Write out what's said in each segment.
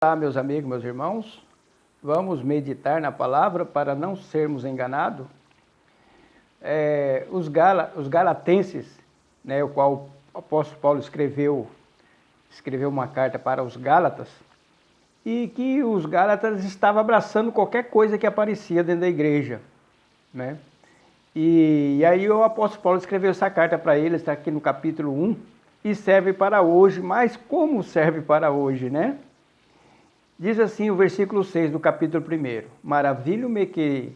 Olá, meus amigos, meus irmãos, vamos meditar na palavra para não sermos enganados. Os galatenses, o qual o apóstolo Paulo escreveu uma carta para os Gálatas, e que os Gálatas estavam abraçando qualquer coisa que aparecia dentro da igreja, né? E aí o apóstolo Paulo escreveu essa carta para eles, está aqui no capítulo 1, e serve para hoje, mas como serve para hoje, né? Diz assim o versículo 6 do capítulo 1: Maravilho-me que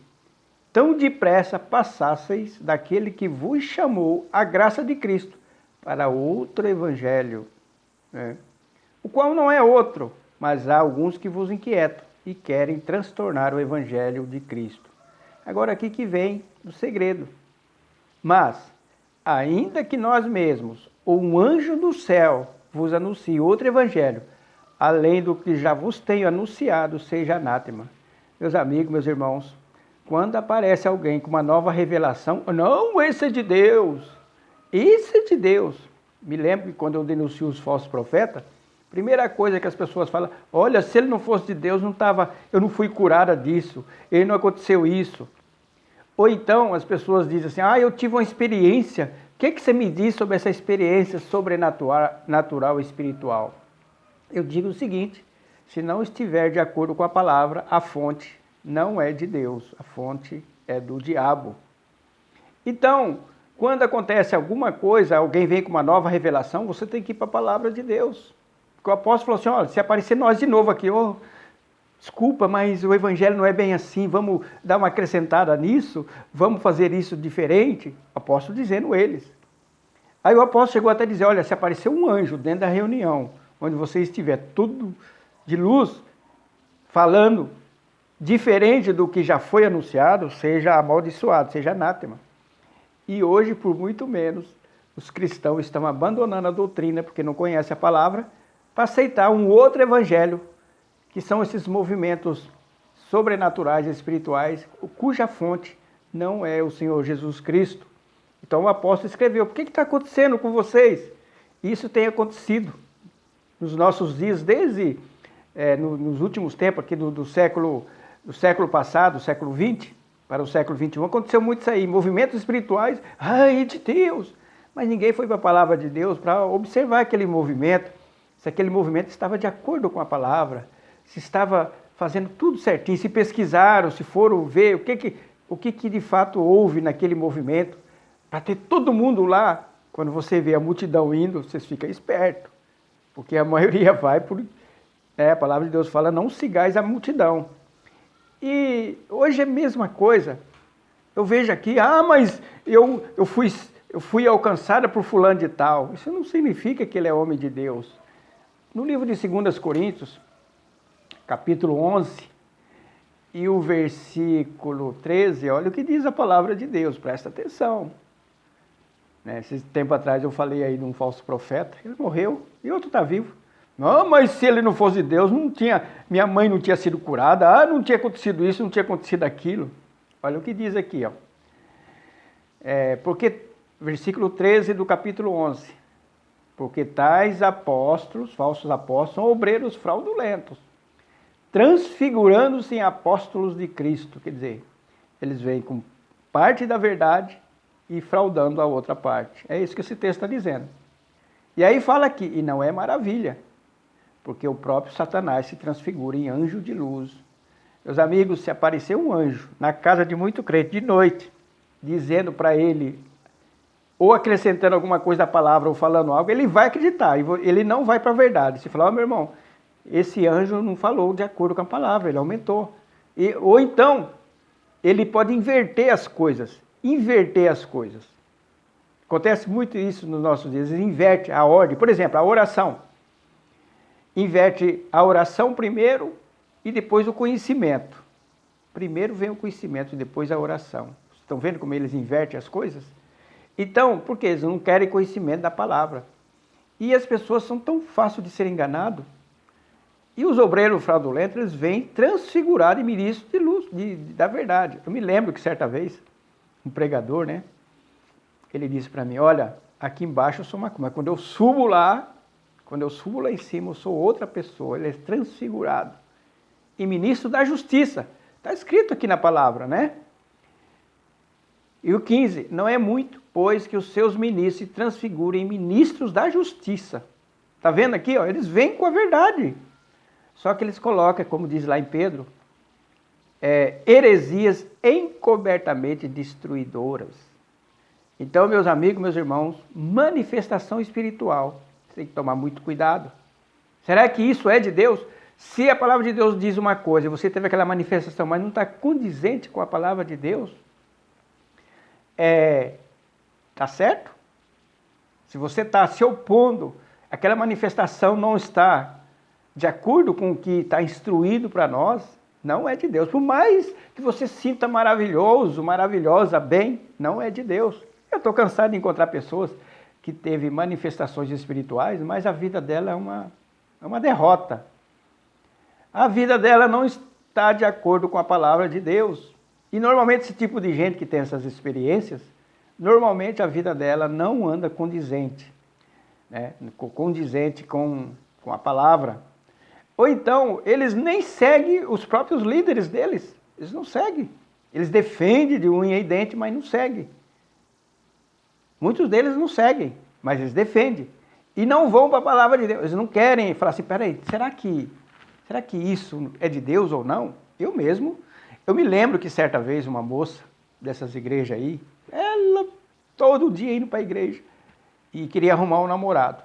tão depressa passasseis daquele que vos chamou a graça de Cristo para outro evangelho, né? O qual não é outro, mas há alguns que vos inquietam e querem transtornar o evangelho de Cristo. Agora aqui que vem o segredo. Mas, ainda que nós mesmos, ou um anjo do céu, vos anuncie outro evangelho, além do que já vos tenho anunciado, seja anátema. Meus amigos, meus irmãos, quando aparece alguém com uma nova revelação, não, esse é de Deus, esse é de Deus. Me lembro que quando eu denuncio os falsos profetas, primeira coisa que as pessoas falam, olha, se ele não fosse de Deus, eu não fui curada disso, ele não aconteceu isso. Ou então as pessoas dizem assim, eu tive uma experiência, o que você me diz sobre essa experiência sobrenatural e espiritual? Eu digo o seguinte, se não estiver de acordo com a palavra, a fonte não é de Deus, a fonte é do diabo. Então, quando acontece alguma coisa, alguém vem com uma nova revelação, você tem que ir para a palavra de Deus. Porque o apóstolo falou assim, olha, se aparecer nós de novo aqui, desculpa, mas o evangelho não é bem assim, vamos dar uma acrescentada nisso, vamos fazer isso diferente. O apóstolo dizendo eles. Aí o apóstolo chegou até a dizer, olha, se aparecer um anjo dentro da reunião, onde você estiver tudo de luz, falando diferente do que já foi anunciado, seja amaldiçoado, seja anátema. E hoje, por muito menos, os cristãos estão abandonando a doutrina, porque não conhecem a palavra, para aceitar um outro evangelho, que são esses movimentos sobrenaturais e espirituais, cuja fonte não é o Senhor Jesus Cristo. Então o apóstolo escreveu, por que está acontecendo com vocês? Isso tem acontecido nos nossos dias, desde nos últimos tempos aqui do século passado, século XX, para o século XXI, aconteceu muito isso aí, movimentos espirituais, de Deus, mas ninguém foi para a palavra de Deus para observar aquele movimento, se aquele movimento estava de acordo com a palavra, se estava fazendo tudo certinho, se pesquisaram, se foram ver o que de fato houve naquele movimento, para ter todo mundo lá. Quando você vê a multidão indo, vocês ficam espertos, porque a maioria vai por... a palavra de Deus fala, não sigais a multidão. E hoje é a mesma coisa. Eu vejo aqui, mas eu fui alcançada por fulano de tal. Isso não significa que ele é homem de Deus. No livro de 2 Coríntios, capítulo 11, e o versículo 13, olha o que diz a palavra de Deus, presta atenção. Esse tempo atrás eu falei aí de um falso profeta, ele morreu e outro está vivo. Não, mas se ele não fosse de Deus, minha mãe não tinha sido curada, não tinha acontecido isso, não tinha acontecido aquilo. Olha o que diz aqui, porque, versículo 13 do capítulo 11, porque tais apóstolos, falsos apóstolos, são obreiros fraudulentos, transfigurando-se em apóstolos de Cristo, quer dizer, eles vêm com parte da verdade e fraudando a outra parte. É isso que esse texto está dizendo. E aí fala aqui, e não é maravilha, porque o próprio Satanás se transfigura em anjo de luz. Meus amigos, se aparecer um anjo na casa de muito crente de noite, dizendo para ele, ou acrescentando alguma coisa da palavra, ou falando algo, ele vai acreditar, ele não vai para a verdade. Você fala, meu irmão, esse anjo não falou de acordo com a palavra, ele aumentou. Ou então, ele pode inverter as coisas. Acontece muito isso nos nossos dias, ele inverte a ordem. Por exemplo, a oração. Inverte a oração primeiro e depois o conhecimento. Primeiro vem o conhecimento e depois a oração. Estão vendo como eles invertem as coisas? Então, porque eles não querem conhecimento da palavra. E as pessoas são tão fáceis de ser enganados. E os obreiros fraudulentos, eles vêm transfigurar de ministros de luz, da verdade. Eu me lembro que certa vez, um pregador, ele disse para mim, olha, aqui embaixo eu sou macumba, mas quando eu subo lá, Quando eu subo lá em cima, eu sou outra pessoa, ele é transfigurado. E ministro da justiça. Está escrito aqui na palavra, né? E o 15, não é muito, pois que os seus ministros se transfigurem em ministros da justiça. Está vendo aqui? Ó, eles vêm com a verdade. Só que eles colocam, como diz lá em Pedro, heresias encobertamente destruidoras. Então, meus amigos, meus irmãos, manifestação espiritual. Você tem que tomar muito cuidado. Será que isso é de Deus? Se a palavra de Deus diz uma coisa e você teve aquela manifestação, mas não está condizente com a palavra de Deus, está certo? Se você está se opondo, aquela manifestação não está de acordo com o que está instruído para nós, não é de Deus. Por mais que você sinta maravilhoso, maravilhosa, bem, não é de Deus. Eu estou cansado de encontrar pessoas que teve manifestações espirituais, mas a vida dela é uma derrota. A vida dela não está de acordo com a palavra de Deus. E normalmente esse tipo de gente que tem essas experiências, normalmente a vida dela não anda condizente, né? Condizente com a palavra. Ou então, eles nem seguem os próprios líderes deles. Eles não seguem. Eles defendem de unha e dente, mas não seguem. Muitos deles não seguem, mas eles defendem. E não vão para a palavra de Deus. Eles não querem falar assim, peraí, será que isso é de Deus ou não? Eu me lembro que certa vez uma moça dessas igrejas aí, ela todo dia indo para a igreja e queria arrumar um namorado.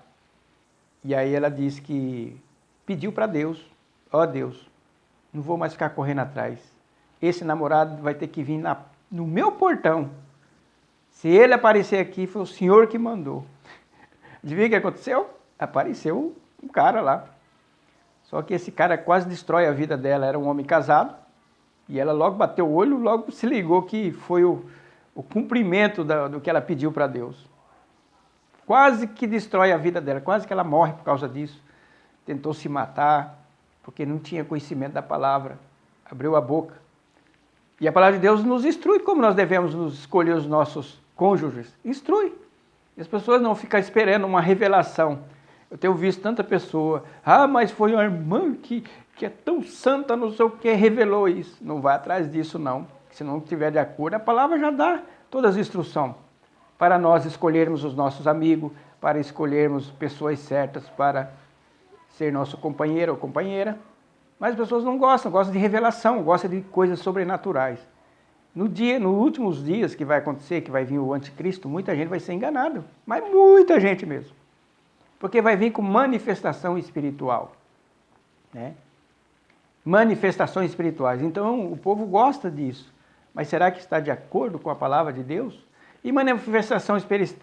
E aí ela disse que pediu para Deus, ó Deus, não vou mais ficar correndo atrás. Esse namorado vai ter que vir no meu portão. Se ele aparecer aqui, foi o Senhor que mandou. Adivinha o que aconteceu? Apareceu um cara lá. Só que esse cara quase destrói a vida dela. Era um homem casado. E ela logo bateu o olho, logo se ligou que foi o cumprimento do que ela pediu para Deus. Quase que destrói a vida dela. Quase que ela morre por causa disso. Tentou se matar, porque não tinha conhecimento da palavra. Abriu a boca. E a palavra de Deus nos instrui como nós devemos nos escolher os nossos cônjuges. Instrui. E as pessoas não ficam esperando uma revelação. Eu tenho visto tanta pessoa, mas foi uma irmã que é tão santa, não sei o que, revelou isso. Não vai atrás disso não. Se não estiver de acordo, a palavra já dá todas as instruções para nós escolhermos os nossos amigos, para escolhermos pessoas certas para ser nosso companheiro ou companheira. Mas as pessoas não gostam de revelação, gostam de coisas sobrenaturais. Nos últimos dias que vai acontecer, que vai vir o anticristo, muita gente vai ser enganada. Mas muita gente mesmo. Porque vai vir com manifestação espiritual. Né? Manifestações espirituais. Então o povo gosta disso. Mas será que está de acordo com a palavra de Deus? E manifestação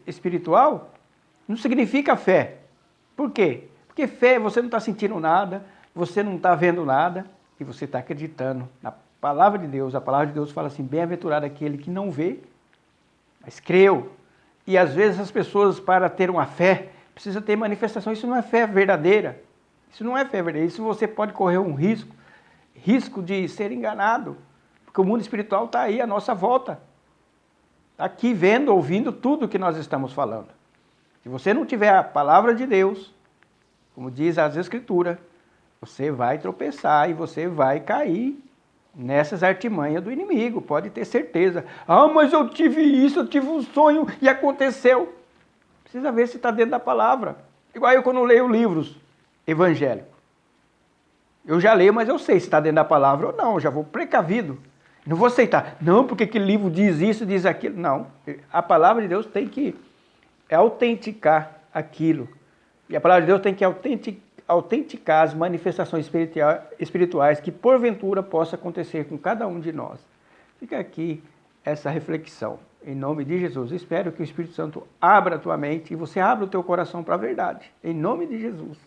espiritual não significa fé. Por quê? Porque fé, você não está sentindo nada, você não está vendo nada, e você está acreditando na palavra de Deus. A palavra de Deus fala assim, bem-aventurado aquele que não vê, mas creu. E às vezes as pessoas, para ter uma fé, precisam ter manifestação. Isso não é fé verdadeira. Isso não é fé verdadeira. Isso você pode correr um risco de ser enganado. Porque o mundo espiritual está aí à nossa volta. Está aqui vendo, ouvindo tudo que nós estamos falando. Se você não tiver a palavra de Deus, como diz as Escrituras, você vai tropeçar e você vai cair nessas artimanhas do inimigo, pode ter certeza. Mas eu tive isso, eu tive um sonho e aconteceu. Precisa ver se está dentro da palavra. Igual eu quando leio livros evangélicos. Eu já leio, mas eu sei se está dentro da palavra ou não, eu já vou precavido. Não vou aceitar. Não, porque aquele livro diz isso, diz aquilo. Não, a palavra de Deus tem que autenticar aquilo. E a palavra de Deus tem que autenticar as manifestações espirituais que porventura possa acontecer com cada um de nós. Fica aqui essa reflexão. Em nome de Jesus, espero que o Espírito Santo abra a tua mente e você abra o teu coração para a verdade. Em nome de Jesus.